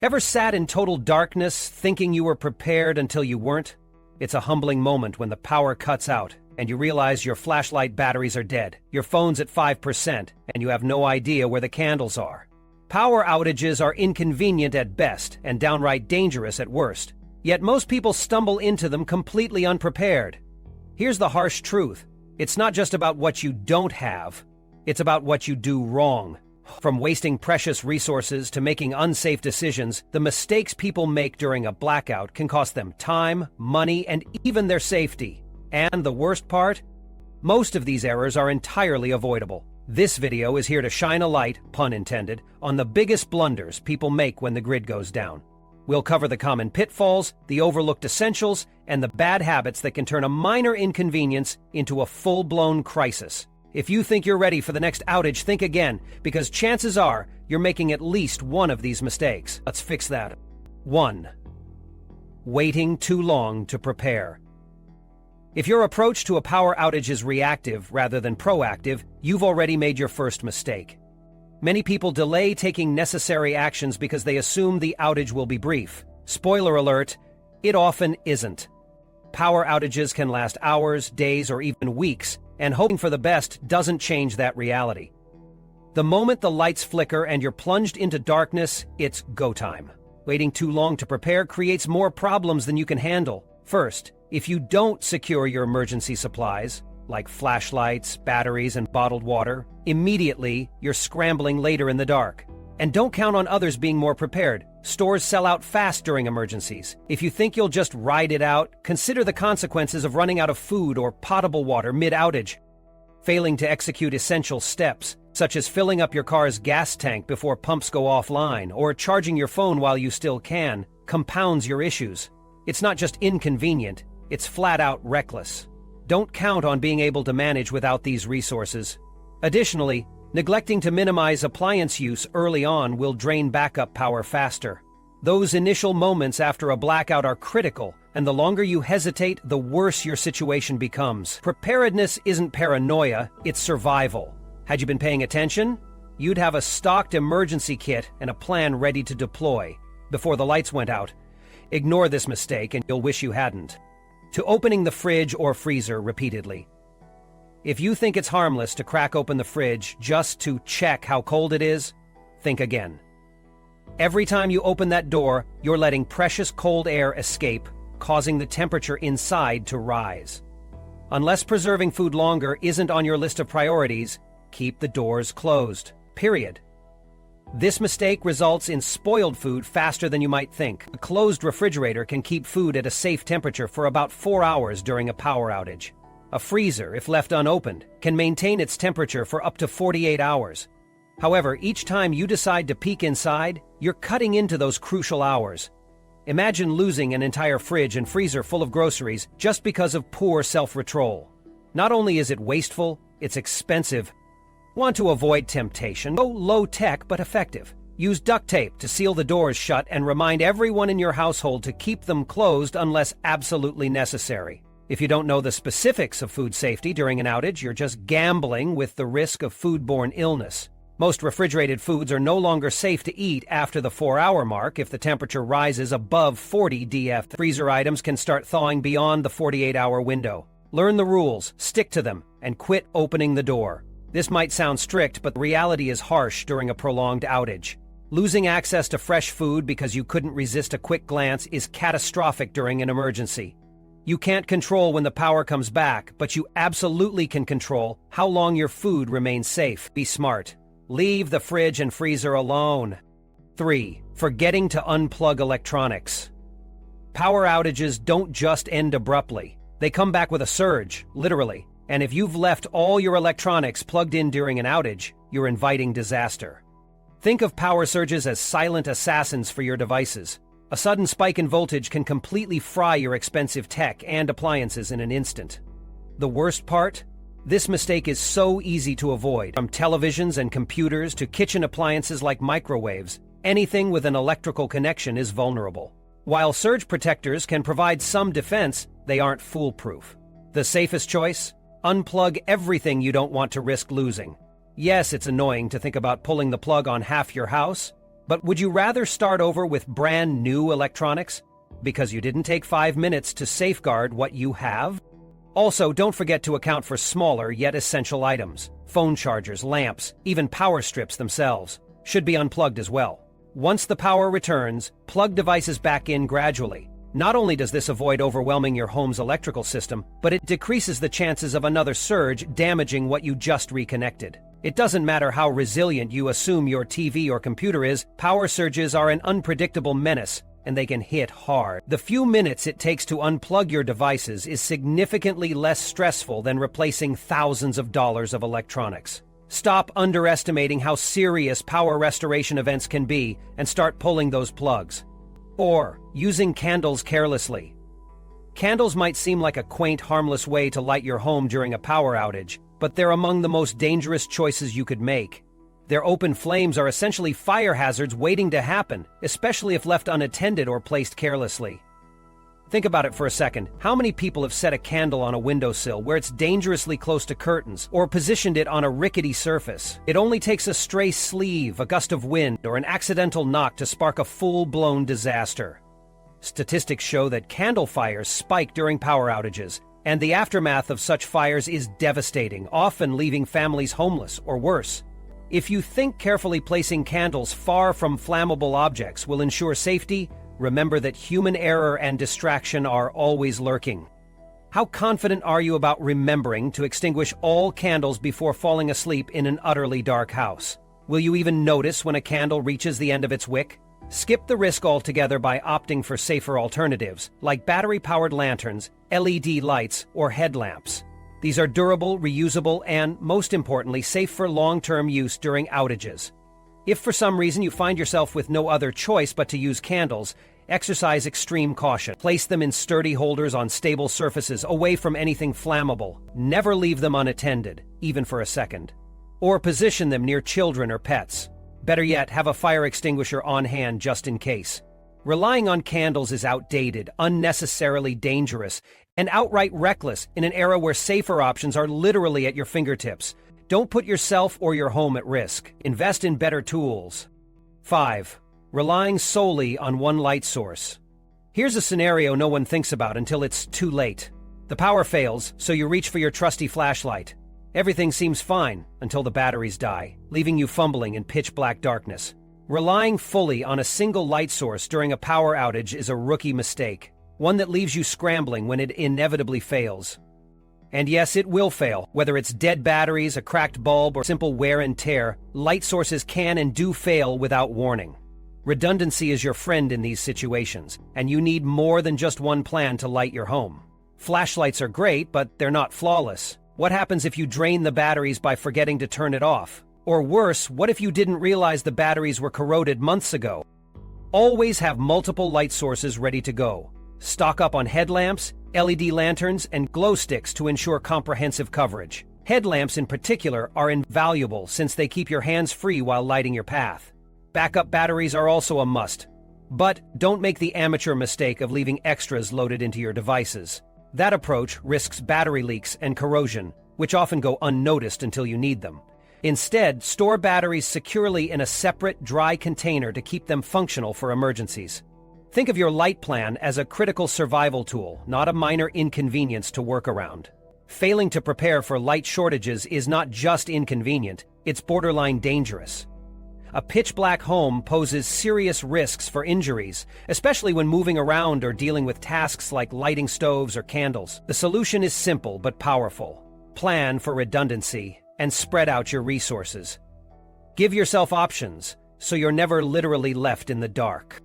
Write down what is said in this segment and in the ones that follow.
Ever sat in total darkness, thinking you were prepared until you weren't? It's a humbling moment when the power cuts out, and you realize your flashlight batteries are dead, your phone's at 5%, and you have no idea where the candles are. Power outages are inconvenient at best and downright dangerous at worst, yet most people stumble into them completely unprepared. Here's the harsh truth. It's not just about what you don't have, it's about what you do wrong. From wasting precious resources to making unsafe decisions, the mistakes people make during a blackout can cost them time, money, and even their safety. And the worst part? Most of these errors are entirely avoidable. This video is here to shine a light, pun intended, on the biggest blunders people make when the grid goes down. We'll cover the common pitfalls, the overlooked essentials, and the bad habits that can turn a minor inconvenience into a full-blown crisis. If you think you're ready for the next outage, think again, because chances are you're making at least one of these mistakes. Let's fix that. 1. Waiting too long to prepare. If your approach to a power outage is reactive rather than proactive, you've already made your first mistake. Many people delay taking necessary actions because they assume the outage will be brief. Spoiler alert, it often isn't. Power outages can last hours, days, or even weeks, and hoping for the best doesn't change that reality. The moment the lights flicker and you're plunged into darkness, it's go time. Waiting too long to prepare creates more problems than you can handle. First, if you don't secure your emergency supplies, like flashlights, batteries, and bottled water, immediately you're scrambling later in the dark. And don't count on others being more prepared. Stores sell out fast during emergencies. If you think you'll just ride it out, consider the consequences of running out of food or potable water mid-outage. Failing to execute essential steps, such as filling up your car's gas tank before pumps go offline or charging your phone while you still can, compounds your issues. It's not just inconvenient, it's flat-out reckless. Don't count on being able to manage without these resources. Additionally, neglecting to minimize appliance use early on will drain backup power faster. Those initial moments after a blackout are critical, and the longer you hesitate, the worse your situation becomes. Preparedness isn't paranoia, it's survival. Had you been paying attention, you'd have a stocked emergency kit and a plan ready to deploy before the lights went out. Ignore this mistake and you'll wish you hadn't. To opening the fridge or freezer repeatedly. If you think it's harmless to crack open the fridge just to check how cold it is, think again. Every time you open that door, you're letting precious cold air escape, causing the temperature inside to rise. Unless preserving food longer isn't on your list of priorities, keep the doors closed. Period. This mistake results in spoiled food faster than you might think. A closed refrigerator can keep food at a safe temperature for about 4 hours during a power outage. A freezer, if left unopened, can maintain its temperature for up to 48 hours. However, each time you decide to peek inside, you're cutting into those crucial hours. Imagine losing an entire fridge and freezer full of groceries just because of poor self-control. Not only is it wasteful, it's expensive. Want to avoid temptation? Go low-tech but effective. Use duct tape to seal the doors shut and remind everyone in your household to keep them closed unless absolutely necessary. If you don't know the specifics of food safety during an outage, you're just gambling with the risk of foodborne illness. Most refrigerated foods are no longer safe to eat after the 4-hour mark if the temperature rises above 40 dF. Freezer items can start thawing beyond the 48-hour window. Learn the rules, stick to them, and quit opening the door. This might sound strict, but the reality is harsh during a prolonged outage. Losing access to fresh food because you couldn't resist a quick glance is catastrophic during an emergency. You can't control when the power comes back, but you absolutely can control how long your food remains safe. Be smart. Leave the fridge and freezer alone. 3. Forgetting to unplug electronics. Power outages don't just end abruptly. They come back with a surge, literally. And if you've left all your electronics plugged in during an outage, you're inviting disaster. Think of power surges as silent assassins for your devices. A sudden spike in voltage can completely fry your expensive tech and appliances in an instant. The worst part? This mistake is so easy to avoid. From televisions and computers to kitchen appliances like microwaves, anything with an electrical connection is vulnerable. While surge protectors can provide some defense, they aren't foolproof. The safest choice? Unplug everything you don't want to risk losing. Yes, it's annoying to think about pulling the plug on half your house, But would you rather start over with brand new electronics? Because you didn't take 5 minutes to safeguard what you have? Also, don't forget to account for smaller yet essential items. Phone chargers, lamps, even power strips themselves should be unplugged as well. Once the power returns, plug devices back in gradually. Not only does this avoid overwhelming your home's electrical system, but it decreases the chances of another surge damaging what you just reconnected. It doesn't matter how resilient you assume your TV or computer is, power surges are an unpredictable menace, and they can hit hard. The few minutes it takes to unplug your devices is significantly less stressful than replacing thousands of dollars of electronics. Stop underestimating how serious power restoration events can be and start pulling those plugs. Or, using candles carelessly. Candles might seem like a quaint, harmless way to light your home during a power outage, but they're among the most dangerous choices you could make. Their open flames are essentially fire hazards waiting to happen, especially if left unattended or placed carelessly. Think about it for a second. How many people have set a candle on a windowsill where it's dangerously close to curtains, or positioned it on a rickety surface? It only takes a stray sleeve, a gust of wind, or an accidental knock to spark a full-blown disaster. Statistics show that candle fires spike during power outages, and the aftermath of such fires is devastating, often leaving families homeless or worse. If you think carefully placing candles far from flammable objects will ensure safety, remember that human error and distraction are always lurking. How confident are you about remembering to extinguish all candles before falling asleep in an utterly dark house? Will you even notice when a candle reaches the end of its wick? Skip the risk altogether by opting for safer alternatives, like battery-powered lanterns, LED lights, or headlamps. These are durable, reusable, and, most importantly, safe for long-term use during outages. If for some reason you find yourself with no other choice but to use candles, exercise extreme caution. Place them in sturdy holders on stable surfaces, away from anything flammable. Never leave them unattended, even for a second. Or position them near children or pets. Better yet, have a fire extinguisher on hand just in case. Relying on candles is outdated, unnecessarily dangerous, and outright reckless in an era where safer options are literally at your fingertips. Don't put yourself or your home at risk. Invest in better tools. 5. Relying solely on one light source. Here's a scenario no one thinks about until it's too late. The power fails, so you reach for your trusty flashlight. Everything seems fine until the batteries die, leaving you fumbling in pitch-black darkness. Relying fully on a single light source during a power outage is a rookie mistake, one that leaves you scrambling when it inevitably fails. And yes, it will fail. Whether it's dead batteries, a cracked bulb, or simple wear and tear, light sources can and do fail without warning. Redundancy is your friend in these situations, and you need more than just one plan to light your home. Flashlights are great, but they're not flawless. What happens if you drain the batteries by forgetting to turn it off? Or worse, what if you didn't realize the batteries were corroded months ago? Always have multiple light sources ready to go. Stock up on headlamps, LED lanterns, and glow sticks to ensure comprehensive coverage. Headlamps in particular are invaluable since they keep your hands free while lighting your path. Backup batteries are also a must. But don't make the amateur mistake of leaving extras loaded into your devices. That approach risks battery leaks and corrosion, which often go unnoticed until you need them. Instead, store batteries securely in a separate, dry container to keep them functional for emergencies. Think of your light plan as a critical survival tool, not a minor inconvenience to work around. Failing to prepare for light shortages is not just inconvenient, it's borderline dangerous. A pitch-black home poses serious risks for injuries, especially when moving around or dealing with tasks like lighting stoves or candles. The solution is simple but powerful. Plan for redundancy and spread out your resources. Give yourself options, so you're never literally left in the dark.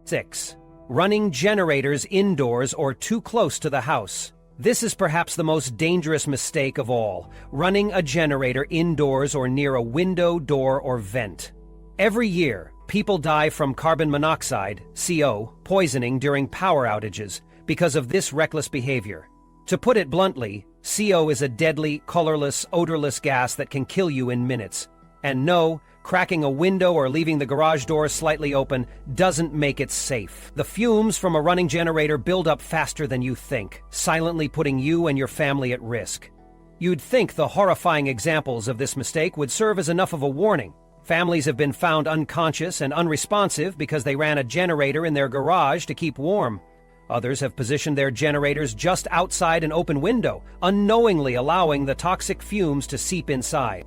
6. Running generators indoors or too close to the house. This is perhaps the most dangerous mistake of all, running a generator indoors or near a window, door, or vent. Every year, people die from carbon monoxide, CO, poisoning during power outages because of this reckless behavior. To put it bluntly, CO is a deadly, colorless, odorless gas that can kill you in minutes. And no, cracking a window or leaving the garage door slightly open doesn't make it safe. The fumes from a running generator build up faster than you think, silently putting you and your family at risk. You'd think the horrifying examples of this mistake would serve as enough of a warning, Families have been found unconscious and unresponsive because they ran a generator in their garage to keep warm. Others have positioned their generators just outside an open window, unknowingly allowing the toxic fumes to seep inside.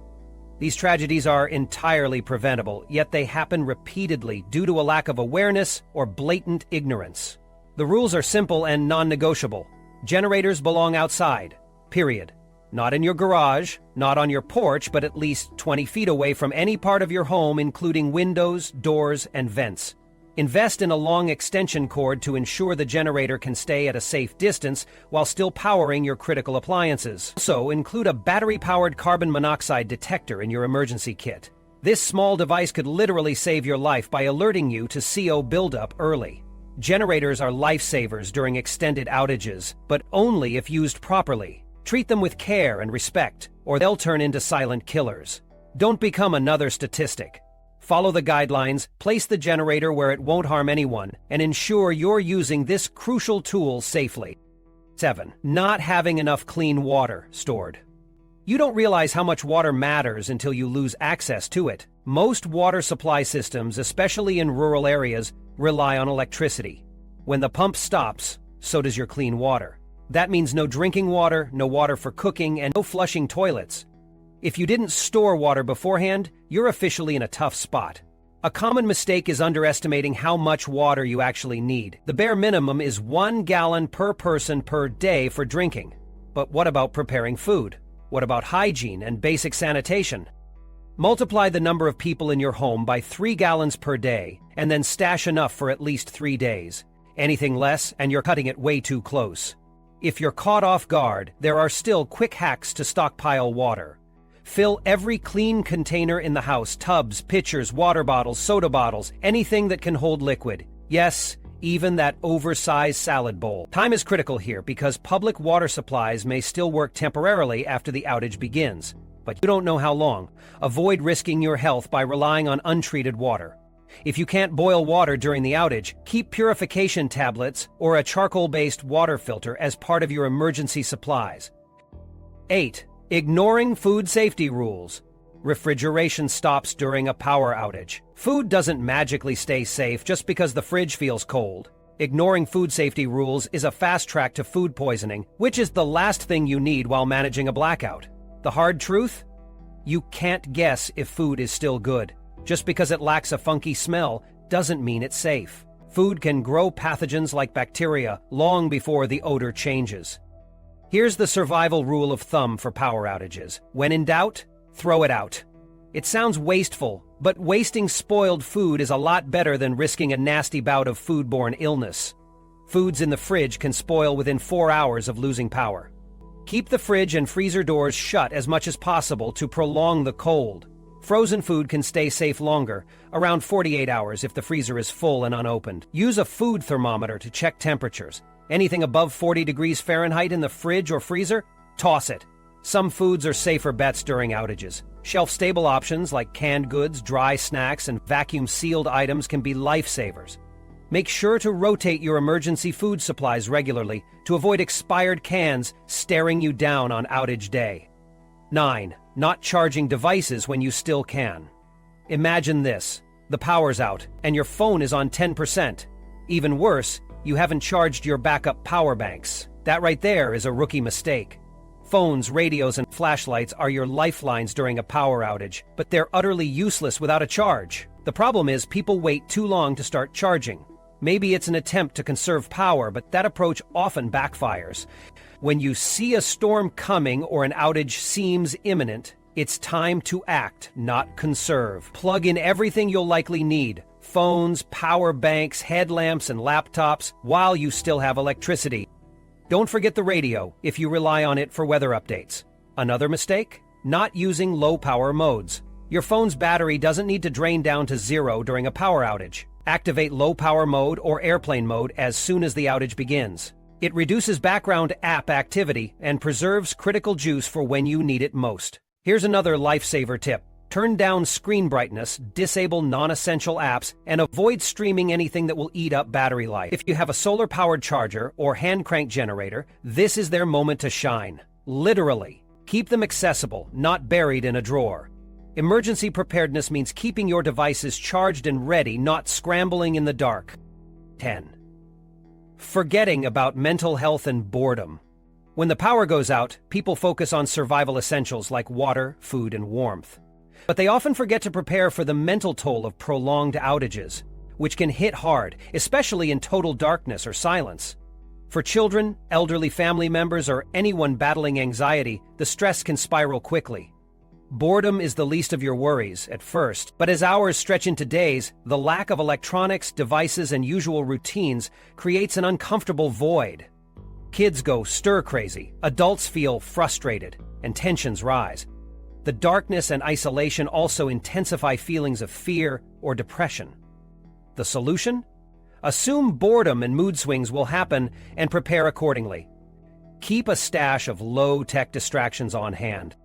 These tragedies are entirely preventable, yet they happen repeatedly due to a lack of awareness or blatant ignorance. The rules are simple and non-negotiable. Generators belong outside, period. Not in your garage, not on your porch, but at least 20 feet away from any part of your home, including windows, doors, and vents. Invest in a long extension cord to ensure the generator can stay at a safe distance while still powering your critical appliances. Also, include a battery-powered carbon monoxide detector in your emergency kit. This small device could literally save your life by alerting you to CO buildup early. Generators are lifesavers during extended outages, but only if used properly. Treat them with care and respect, or they'll turn into silent killers. Don't become another statistic. Follow the guidelines, place the generator where it won't harm anyone, and ensure you're using this crucial tool safely. 7. Not having enough clean water stored. You don't realize how much water matters until you lose access to it. Most water supply systems, especially in rural areas, rely on electricity. When the pump stops, so does your clean water. That means no drinking water, no water for cooking, and no flushing toilets. If you didn't store water beforehand, you're officially in a tough spot. A common mistake is underestimating how much water you actually need. The bare minimum is 1 gallon per person per day for drinking. But what about preparing food? What about hygiene and basic sanitation? Multiply the number of people in your home by 3 gallons per day, and then stash enough for at least 3 days. Anything less, and you're cutting it way too close. If you're caught off guard, there are still quick hacks to stockpile water. Fill every clean container in the house, tubs, pitchers, water bottles, soda bottles, anything that can hold liquid. Yes, even that oversized salad bowl. Time is critical here because public water supplies may still work temporarily after the outage begins. But you don't know how long. Avoid risking your health by relying on untreated water. If you can't boil water during the outage, keep purification tablets or a charcoal-based water filter as part of your emergency supplies. 8. Ignoring food safety rules. Refrigeration stops during a power outage. Food doesn't magically stay safe just because the fridge feels cold. Ignoring food safety rules is a fast track to food poisoning, which is the last thing you need while managing a blackout. The hard truth? You can't guess if food is still good. Just because it lacks a funky smell doesn't mean it's safe. Food can grow pathogens like bacteria long before the odor changes. Here's the survival rule of thumb for power outages. When in doubt, throw it out. It sounds wasteful, but wasting spoiled food is a lot better than risking a nasty bout of foodborne illness. Foods in the fridge can spoil within 4 hours of losing power. Keep the fridge and freezer doors shut as much as possible to prolong the cold. Frozen food can stay safe longer, around 48 hours if the freezer is full and unopened. Use a food thermometer to check temperatures. Anything above 40 degrees Fahrenheit in the fridge or freezer? Toss it. Some foods are safer bets during outages. Shelf-stable options like canned goods, dry snacks, and vacuum-sealed items can be lifesavers. Make sure to rotate your emergency food supplies regularly to avoid expired cans staring you down on outage day. 9. Not charging devices when you still can. Imagine this. The power's out, and your phone is on 10%. Even worse, you haven't charged your backup power banks. That right there is a rookie mistake. Phones, radios, and flashlights are your lifelines during a power outage, but they're utterly useless without a charge. The problem is people wait too long to start charging. Maybe it's an attempt to conserve power, but that approach often backfires. When you see a storm coming or an outage seems imminent, it's time to act, not conserve. Plug in everything you'll likely need: phones, power banks, headlamps, and laptops while you still have electricity. Don't forget the radio if you rely on it for weather updates. Another mistake? Not using low-power modes. Your phone's battery doesn't need to drain down to zero during a power outage. Activate low-power mode or airplane mode as soon as the outage begins. It reduces background app activity and preserves critical juice for when you need it most. Here's another lifesaver tip. Turn down screen brightness, disable non-essential apps, and avoid streaming anything that will eat up battery life. If you have a solar-powered charger or hand-crank generator, this is their moment to shine. Literally. Keep them accessible, not buried in a drawer. Emergency preparedness means keeping your devices charged and ready, not scrambling in the dark. 10. Forgetting about mental health and boredom. When the power goes out, people focus on survival essentials like water, food, and warmth. But they often forget to prepare for the mental toll of prolonged outages, which can hit hard, especially in total darkness or silence. For children, elderly family members, or anyone battling anxiety, the stress can spiral quickly. Boredom is the least of your worries at first, but as hours stretch into days, the lack of electronics, devices, and usual routines creates an uncomfortable void. Kids go stir-crazy, adults feel frustrated, and tensions rise. The darkness and isolation also intensify feelings of fear or depression. The solution? Assume boredom and mood swings will happen and prepare accordingly. Keep a stash of low-tech distractions on hand.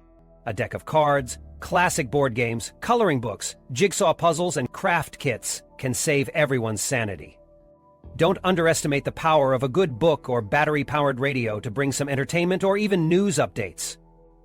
A deck of cards, classic board games, coloring books, jigsaw puzzles, and craft kits can save everyone's sanity. Don't underestimate the power of a good book or battery-powered radio to bring some entertainment or even news updates.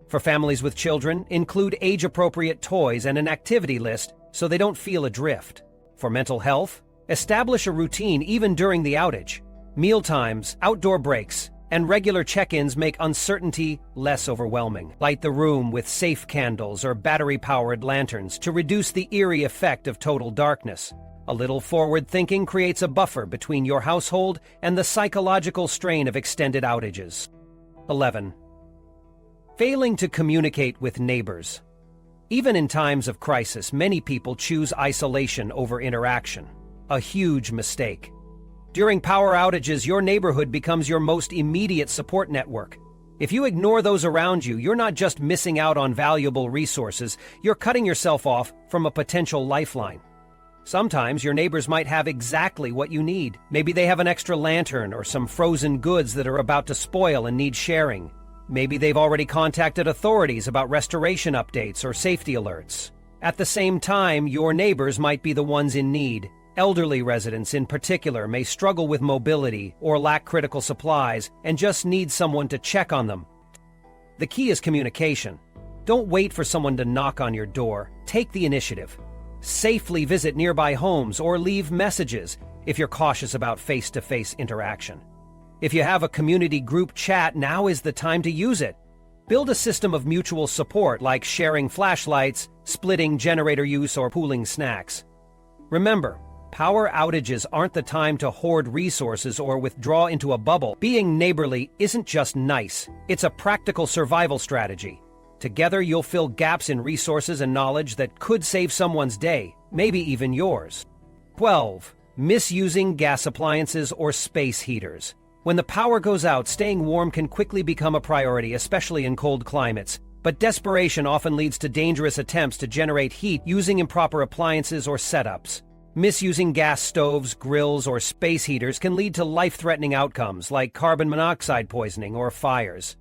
For families with children, include age-appropriate toys and an activity list so they don't feel adrift. For mental health, establish a routine even during the outage. Mealtimes, outdoor breaks, and regular check-ins make uncertainty less overwhelming. Light the room with safe candles or battery-powered lanterns to reduce the eerie effect of total darkness. A little forward thinking creates a buffer between your household and the psychological strain of extended outages. 11. Failing to communicate with neighbors. Even in times of crisis, many people choose isolation over interaction. A huge mistake. During power outages, your neighborhood becomes your most immediate support network. If you ignore those around you, you're not just missing out on valuable resources, you're cutting yourself off from a potential lifeline. Sometimes your neighbors might have exactly what you need. Maybe they have an extra lantern or some frozen goods that are about to spoil and need sharing. Maybe they've already contacted authorities about restoration updates or safety alerts. At the same time, your neighbors might be the ones in need. Elderly residents in particular may struggle with mobility or lack critical supplies and just need someone to check on them. The key is communication. Don't wait for someone to knock on your door. Take the initiative. Safely visit nearby homes or leave messages if you're cautious about face-to-face interaction. If you have a community group chat, now is the time to use it. Build a system of mutual support like sharing flashlights, splitting generator use, or pooling snacks. Remember, power outages aren't the time to hoard resources or withdraw into a bubble. Being neighborly isn't just nice, it's a practical survival strategy. Together you'll fill gaps in resources and knowledge that could save someone's day, maybe even yours. 12. Misusing gas appliances or space heaters. When the power goes out, staying warm can quickly become a priority, especially in cold climates. But desperation often leads to dangerous attempts to generate heat using improper appliances or setups. Misusing gas stoves, grills, or space heaters can lead to life-threatening outcomes like carbon monoxide poisoning or fires.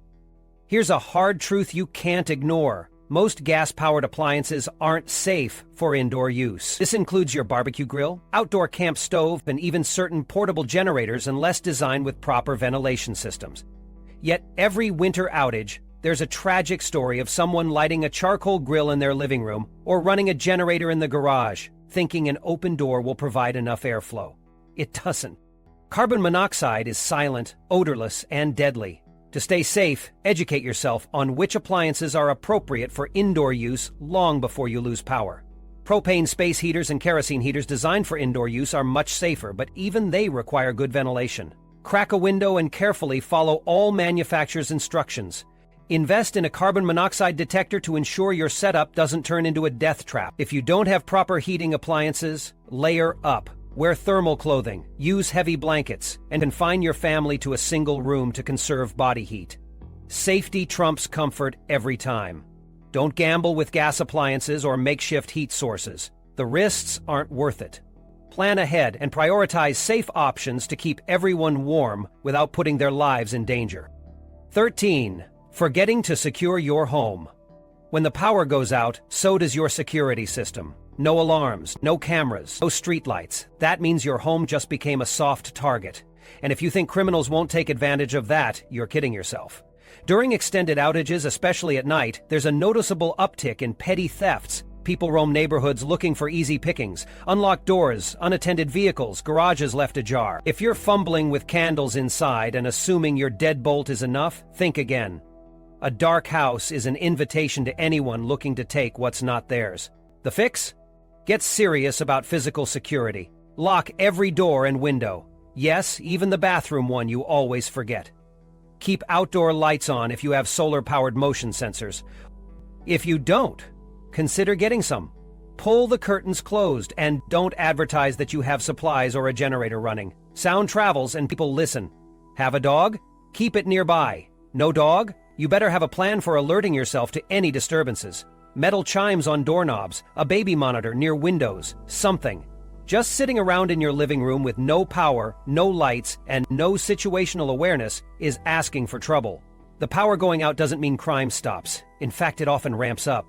Here's a hard truth you can't ignore. Most gas-powered appliances aren't safe for indoor use. This includes your barbecue grill, outdoor camp stove, and even certain portable generators unless designed with proper ventilation systems. Yet every winter outage, there's a tragic story of someone lighting a charcoal grill in their living room or running a generator in the garage, thinking an open door will provide enough airflow. It doesn't. Carbon monoxide is silent, odorless, and deadly. To stay safe, educate yourself on which appliances are appropriate for indoor use long before you lose power. Propane space heaters and kerosene heaters designed for indoor use are much safer, but even they require good ventilation. Crack a window and carefully follow all manufacturer's instructions. Invest in a carbon monoxide detector to ensure your setup doesn't turn into a death trap. If you don't have proper heating appliances, layer up. Wear thermal clothing, use heavy blankets, and confine your family to a single room to conserve body heat. Safety trumps comfort every time. Don't gamble with gas appliances or makeshift heat sources. The risks aren't worth it. Plan ahead and prioritize safe options to keep everyone warm without putting their lives in danger. 13. Forgetting to secure your home. When the power goes out, so does your security system. No alarms, no cameras, no streetlights. That means your home just became a soft target. And if you think criminals won't take advantage of that, you're kidding yourself. During extended outages, especially at night, there's a noticeable uptick in petty thefts, People roam neighborhoods looking for easy pickings, unlocked doors, unattended vehicles, garages left ajar. If you're fumbling with candles inside and assuming your deadbolt is enough, think again. A dark house is an invitation to anyone looking to take what's not theirs. The fix? Get serious about physical security. Lock every door and window. Yes, even the bathroom one you always forget. Keep outdoor lights on if you have solar-powered motion sensors. If you don't, consider getting some. Pull the curtains closed and don't advertise that you have supplies or a generator running. Sound travels and people listen. Have a dog? Keep it nearby. No dog? You better have a plan for alerting yourself to any disturbances. Metal chimes on doorknobs, a baby monitor near windows, something. Just sitting around in your living room with no power, no lights, and no situational awareness is asking for trouble. The power going out doesn't mean crime stops. In fact, it often ramps up.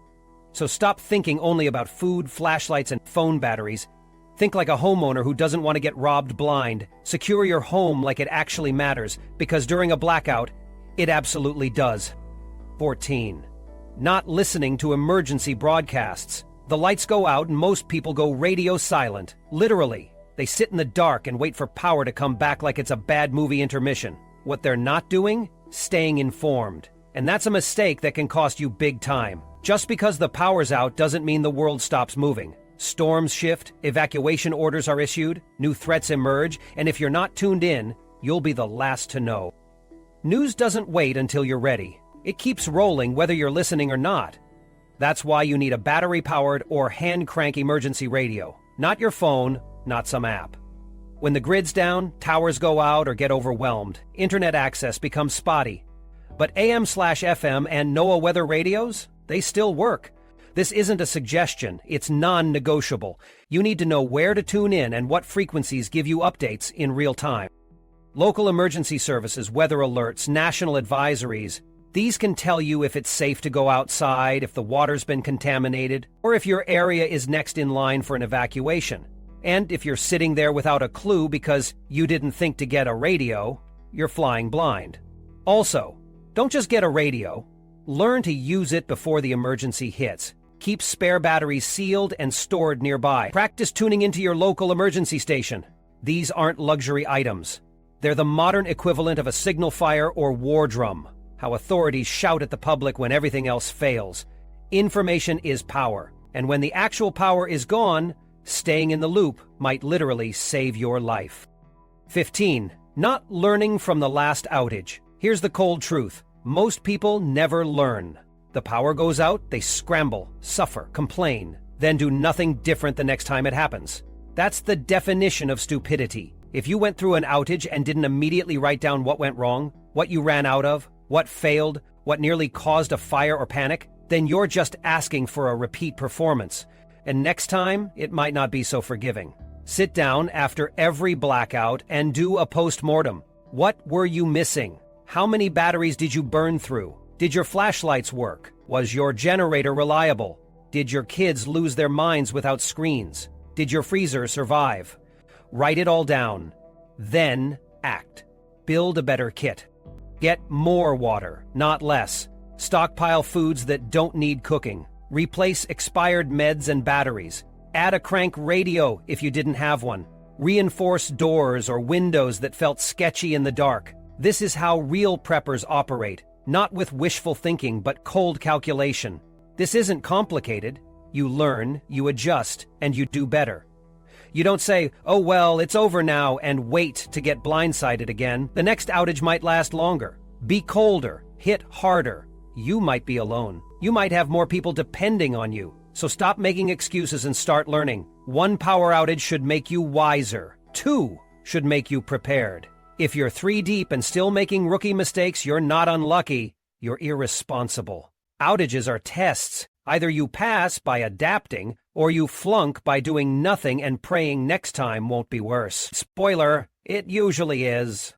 So stop thinking only about food, flashlights, and phone batteries. Think like a homeowner who doesn't want to get robbed blind. Secure your home like it actually matters, because during a blackout, it absolutely does. 14. Not listening to emergency broadcasts. The lights go out and most people go radio silent. Literally. They sit in the dark and wait for power to come back like it's a bad movie intermission. What they're not doing? Staying informed. And that's a mistake that can cost you big time. Just because the power's out doesn't mean the world stops moving. Storms shift, evacuation orders are issued, new threats emerge, and if you're not tuned in, you'll be the last to know. News doesn't wait until you're ready. It keeps rolling whether you're listening or not. That's why you need a battery-powered or hand-crank emergency radio. Not your phone, not some app. When the grid's down, towers go out or get overwhelmed. Internet access becomes spotty. But AM/FM and NOAA weather radios? They still work. This isn't a suggestion, it's non-negotiable. You need to know where to tune in and what frequencies give you updates in real time. Local emergency services, weather alerts, national advisories. These can tell you if it's safe to go outside, if the water's been contaminated, or if your area is next in line for an evacuation. And if you're sitting there without a clue because you didn't think to get a radio, you're flying blind. Also, don't just get a radio. Learn to use it before the emergency hits. Keep spare batteries sealed and stored nearby. Practice tuning into your local emergency station. These aren't luxury items. They're the modern equivalent of a signal fire or war drum. How authorities shout at the public when everything else fails. Information is power, and when the actual power is gone, staying in the loop might literally save your life. 15. Not learning from the last outage. Here's the cold truth. Most people never learn. The power goes out, they scramble, suffer, complain, then do nothing different the next time it happens. That's the definition of stupidity. If you went through an outage and didn't immediately write down what went wrong, what you ran out of, what failed, what nearly caused a fire or panic, then you're just asking for a repeat performance. And next time, it might not be so forgiving. Sit down after every blackout and do a post-mortem. What were you missing? How many batteries did you burn through? Did your flashlights work? Was your generator reliable? Did your kids lose their minds without screens? Did your freezer survive? Write it all down. Then act. Build a better kit. Get more water, not less. Stockpile foods that don't need cooking. Replace expired meds and batteries. Add a crank radio if you didn't have one. Reinforce doors or windows that felt sketchy in the dark. This is how real preppers operate, not with wishful thinking but cold calculation. This isn't complicated. You learn, you adjust, and you do better. You don't say, "Oh well, it's over now," and wait to get blindsided again. The next outage might last longer. Be colder, hit harder. You might be alone. You might have more people depending on you. So stop making excuses and start learning. 1 power outage should make you wiser. 2 should make you prepared. If you're 3 deep and still making rookie mistakes, you're not unlucky. You're irresponsible. Outages are tests. Either you pass by adapting, or you flunk by doing nothing and praying next time won't be worse. Spoiler, it usually is.